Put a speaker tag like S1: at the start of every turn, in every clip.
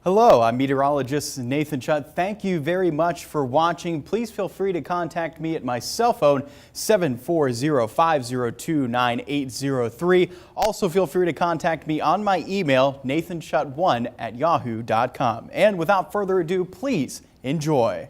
S1: Hello, I'm meteorologist Nathan Schutt. Thank you very much for watching. Please feel free to contact me at my cell phone, 740-502-9803. Also feel free to contact me on my email, nathanschutt1@yahoo.com. And without further ado, please enjoy.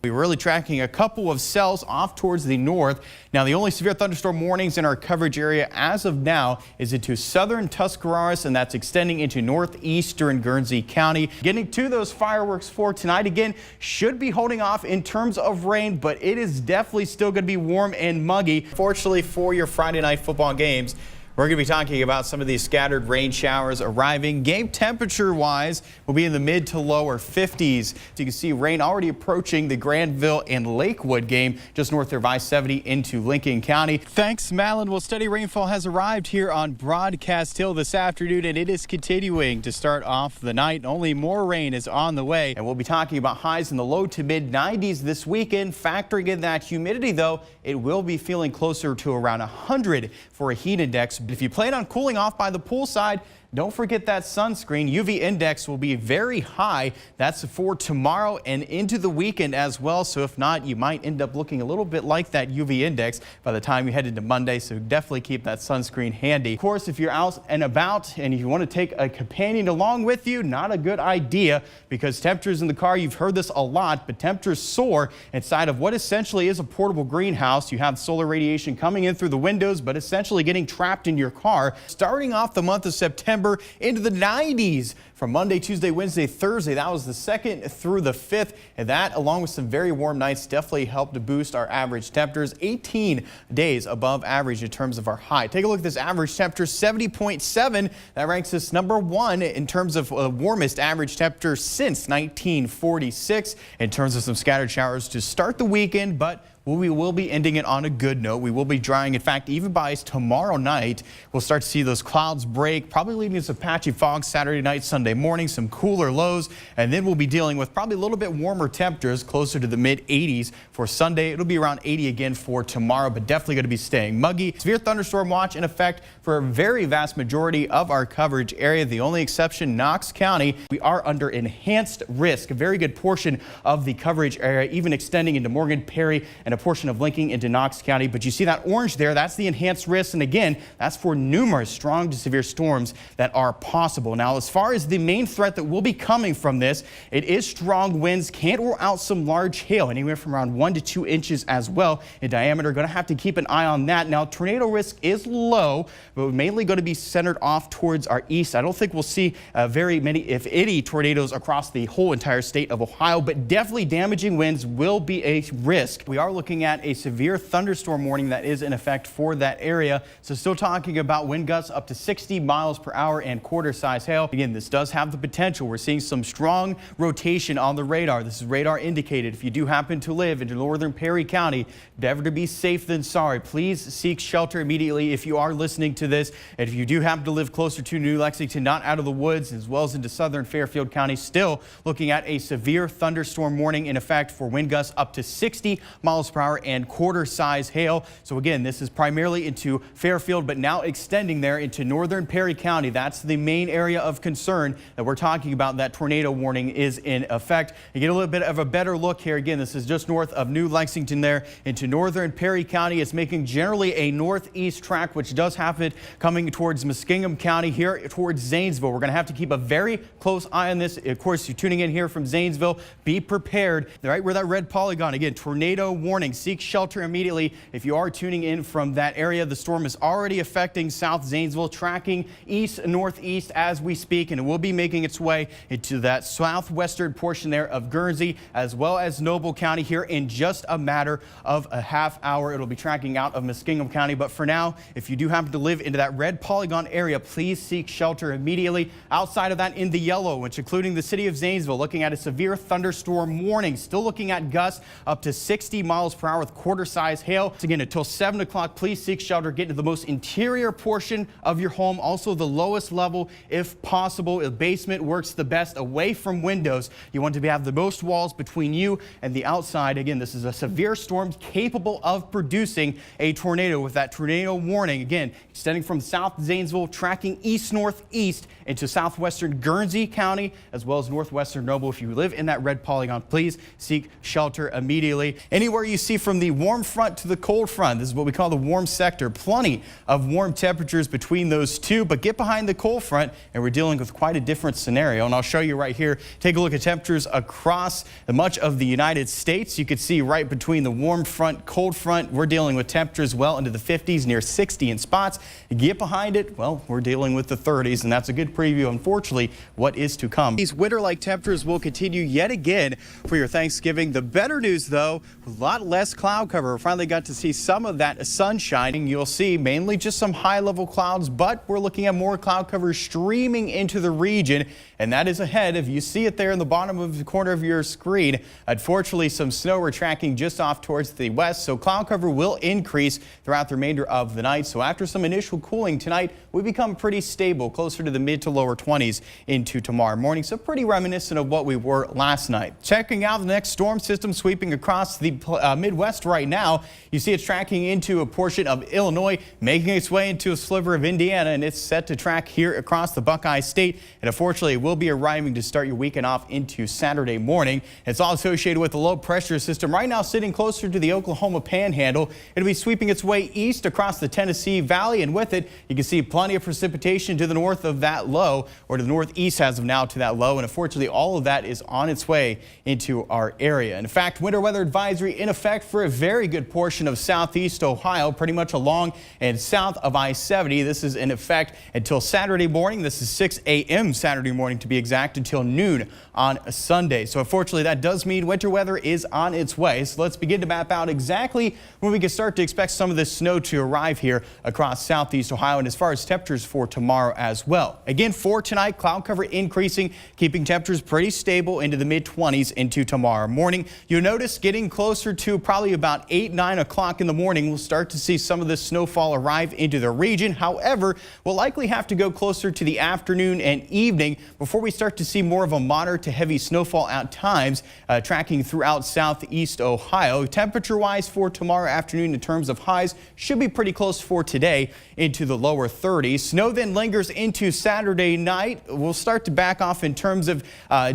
S1: We're really tracking a couple of cells off towards the north. Now, the only severe thunderstorm warnings in our coverage area as of now is into southern Tuscarawas, and that's extending into northeastern Guernsey County. Getting to those fireworks for tonight again, should be holding off in terms of rain, but it is definitely still going to be warm and muggy. Fortunately for your Friday night football games, we're going to be talking about some of these scattered rain showers arriving. Game temperature wise will be in the mid to lower 50s. So you can see rain already approaching the Granville and Lakewood game just north of I-70 into Lincoln County. Thanks, Madeline. Well, steady rainfall has arrived here on Broadcast Hill this afternoon, and it is continuing to start off the night. Only more rain is on the way, and we'll be talking about highs in the low to mid 90s this weekend. Factoring in that humidity, though, it will be feeling closer to around 100 for a heat index. If you plan on cooling off by the poolside, don't forget that sunscreen. UV index will be very high. That's for tomorrow and into the weekend as well. So if not, you might end up looking a little bit like that UV index by the time you head into Monday. So definitely keep that sunscreen handy. Of course, if you're out and about and you want to take a companion along with you, not a good idea because temperatures in the car, you've heard this a lot, but temperatures soar inside of what essentially is a portable greenhouse. You have solar radiation coming in through the windows, but essentially getting trapped in your car. Starting off the month of September into the 90s from Monday, Tuesday, Wednesday, Thursday. That was the 2nd through the 5th, and that along with some very warm nights definitely helped to boost our average temperatures. 18 days above average in terms of our high. Take a look at this average temperature, 70.7. That ranks us number 1 in terms of warmest average temperature since 1946 in terms of some scattered showers to start the weekend, but we will be ending it on a good note. We will be drying. In fact, even by tomorrow night, we'll start to see those clouds break, probably leaving us a patchy fog Saturday night, Sunday morning, some cooler lows, and then we'll be dealing with probably a little bit warmer temperatures closer to the mid 80s for Sunday. It'll be around 80 again for tomorrow, but definitely going to be staying muggy. Severe thunderstorm watch in effect for a very vast majority of our coverage area. The only exception, Knox County. We are under enhanced risk, a very good portion of the coverage area, even extending into Morgan, Perry, and a portion of Lincoln into Knox County. But you see that orange there, that's the enhanced risk. And again, that's for numerous strong to severe storms that are possible. Now, as far as the main threat that will be coming from this, it is strong winds. Can't rule out some large hail, anywhere from around 1 to 2 inches as well in diameter. Going to have to keep an eye on that. Now, tornado risk is low, but mainly going to be centered off towards our east. I don't think we'll see very many, if any, tornadoes across the whole entire state of Ohio, but definitely damaging winds will be a risk. We are looking at a severe thunderstorm warning that is in effect for that area. So still talking about wind gusts up to 60 miles per hour and quarter-size hail. Again, this does have the potential. We're seeing some strong rotation on the radar. This is radar indicated. If you do happen to live in northern Perry County, better to be safe than sorry. Please seek shelter immediately if you are listening to this. And if you do happen to live closer to New Lexington, not out of the woods, as well as into southern Fairfield County, still looking at a severe thunderstorm warning in effect for wind gusts up to 60 miles per hour and quarter-size hail. So again, this is primarily into Fairfield, but now extending there into northern Perry County. That's the main area of concern that we're talking about. That tornado warning is in effect. You get a little bit of a better look here. Again, this is just north of New Lexington there into northern Perry County. It's making generally a northeast track, which does have it coming towards Muskingum County here towards Zanesville. We're going to have to keep a very close eye on this. Of course, you're tuning in here from Zanesville. Be prepared. Right where that red polygon, again, tornado warning. Seek shelter immediately. If you are tuning in from that area, the storm is already affecting South Zanesville, tracking east northeast as we speak, and it will be making its way into that southwestern portion there of Guernsey as well as Noble County here in just a matter of a half hour. It'll be tracking out of Muskingum County, but for now, if you do happen to live into that red polygon area, please seek shelter immediately. Outside of that, in the yellow, which including the city of Zanesville, looking at a severe thunderstorm warning, still looking at gusts up to 60 miles miles per hour with quarter-size hail. Once again, until 7 o'clock, please seek shelter. Get into the most interior portion of your home, also the lowest level if possible. The basement works the best away from windows. You want to have the most walls between you and the outside. Again, this is a severe storm capable of producing a tornado with that tornado warning. Again, extending from South Zanesville, tracking east-northeast into southwestern Guernsey County, as well as northwestern Noble. If you live in that red polygon, please seek shelter immediately. Anywhere you see from the warm front to the cold front, this is what we call the warm sector. Plenty of warm temperatures between those two, but get behind the cold front and we're dealing with quite a different scenario. And I'll show you right here. Take a look at temperatures across much of the United States. You can see right between the warm front, cold front, we're dealing with temperatures well into the 50s, near 60 in spots. Get behind it, well, we're dealing with the 30s, and that's a good preview, unfortunately, what is to come. These winter-like temperatures will continue yet again for your Thanksgiving. The better news, though, a lot less cloud cover. We finally got to see some of that sun shining. You'll see mainly just some high-level clouds, but we're looking at more cloud cover streaming into the region, and that is ahead. If you see it there in the bottom of the corner of your screen, unfortunately, some snow we're tracking just off towards the west, so cloud cover will increase throughout the remainder of the night. So after some initial cooling tonight, we become pretty stable, closer to the mid to lower 20s into tomorrow morning. So pretty reminiscent of what we were last night. Checking out the next storm system sweeping across the Midwest right now. You see it's tracking into a portion of Illinois, making its way into a sliver of Indiana, and it's set to track here across the Buckeye State. And unfortunately, it will be arriving to start your weekend off into Saturday morning. It's all associated with the low pressure system right now sitting closer to the Oklahoma Panhandle. It'll be sweeping its way east across the Tennessee Valley, and with it, you can see plenty of precipitation to the north of that low, or to the northeast as of now to that low. And unfortunately, all of that is on its way into our area. In fact, winter weather advisory in effect for a very good portion of southeast Ohio, pretty much along and south of I-70. This is in effect until Saturday morning. This is 6 a.m. Saturday morning to be exact, until noon on a Sunday. So unfortunately, that does mean winter weather is on its way. So let's begin to map out exactly when we can start to expect some of this snow to arrive here across southeast Ohio, and as far as temperatures for tomorrow as well. Again, for tonight, cloud cover increasing, keeping temperatures pretty stable into the mid-20s into tomorrow morning. You'll notice getting closer to probably about 8-9 o'clock in the morning, we'll start to see some of this snowfall arrive into the region. However, we'll likely have to go closer to the afternoon and evening before we start to see more of a moderate to heavy snowfall at times tracking throughout southeast Ohio. Temperature-wise for tomorrow afternoon in terms of highs should be pretty close for today, into the lower 30s. Snow then lingers into Saturday night. We'll start to back off in terms of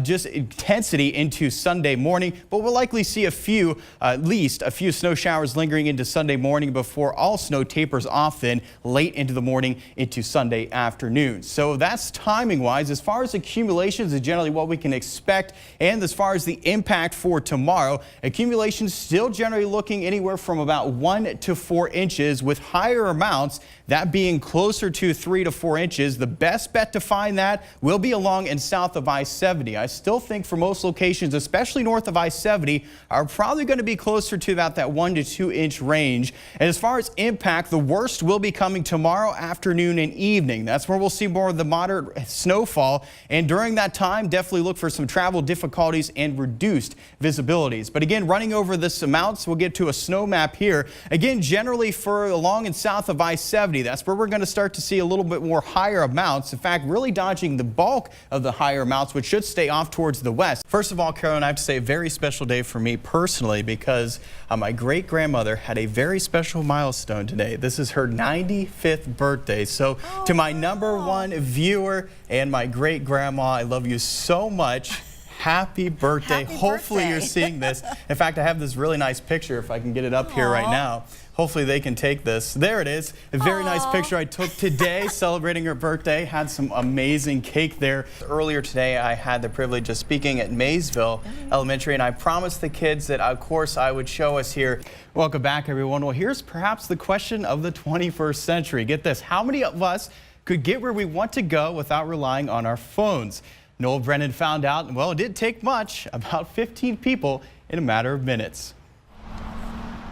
S1: just intensity into Sunday morning, but we'll likely see at least a few snow showers lingering into Sunday morning before all snow tapers off then late into the morning into Sunday afternoon. So that's timing-wise. As far as accumulations is generally what we can expect, and as far as the impact for tomorrow, accumulations still generally looking anywhere from about 1 to 4 inches, with higher amounts that being closer to 3 to 4 inches. The best bet to find that will be along and south of I-70. I still think for most locations, especially north of I-70, are probably going to be closer to about that 1 to 2 inch range. And as far as impact, the worst will be coming tomorrow afternoon and evening. That's where we'll see more of the moderate snowfall. And during that time, definitely look for some travel difficulties and reduced visibilities. But again, running over this amounts, we'll get to a snow map here. Again, generally for along and south of I-70, that's where we're going to start to see a little bit more higher amounts. In fact, really dodging the bulk of the higher amounts, which should stay off towards the west. First of all, Carolyn, I have to say a very special day for me personally, because my great-grandmother had a very special milestone today. This is her 95th birthday. So to my #1 viewer and my great-grandma, I love you so much. Happy birthday. Hopefully you're seeing this. In fact, I have this really nice picture, if I can get it up here right now. Hopefully they can take this. There it is. A very nice picture I took today celebrating her birthday. Had some amazing cake there. Earlier today, I had the privilege of speaking at Maysville Elementary, and I promised the kids that, of course, I would show us here. Welcome back, everyone. Well, here's perhaps the question of the 21st century. Get this. How many of us could get where we want to go without relying on our phones? Noel Brennan found out, well, it didn't take much, about 15 people in a matter of minutes.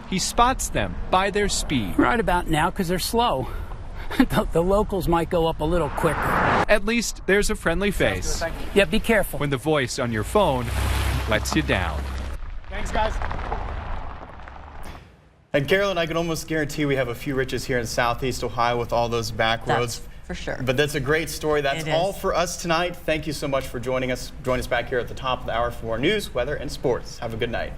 S2: He spots them by their speed.
S3: Right about now, because they're slow. The locals might go up a little quicker.
S2: At least there's a friendly face.
S3: Yeah, be careful.
S2: When the voice on your phone lets you down.
S4: Thanks, guys.
S1: And Carolyn, I can almost guarantee we have a few riches here in Southeast Ohio with all those back roads.
S4: That's for sure.
S1: But that's a great story. That's
S4: It
S1: all
S4: is.
S1: for us tonight. Thank you so much for joining us. Join us back here at the top of the hour for more news, weather, and sports. Have a good night.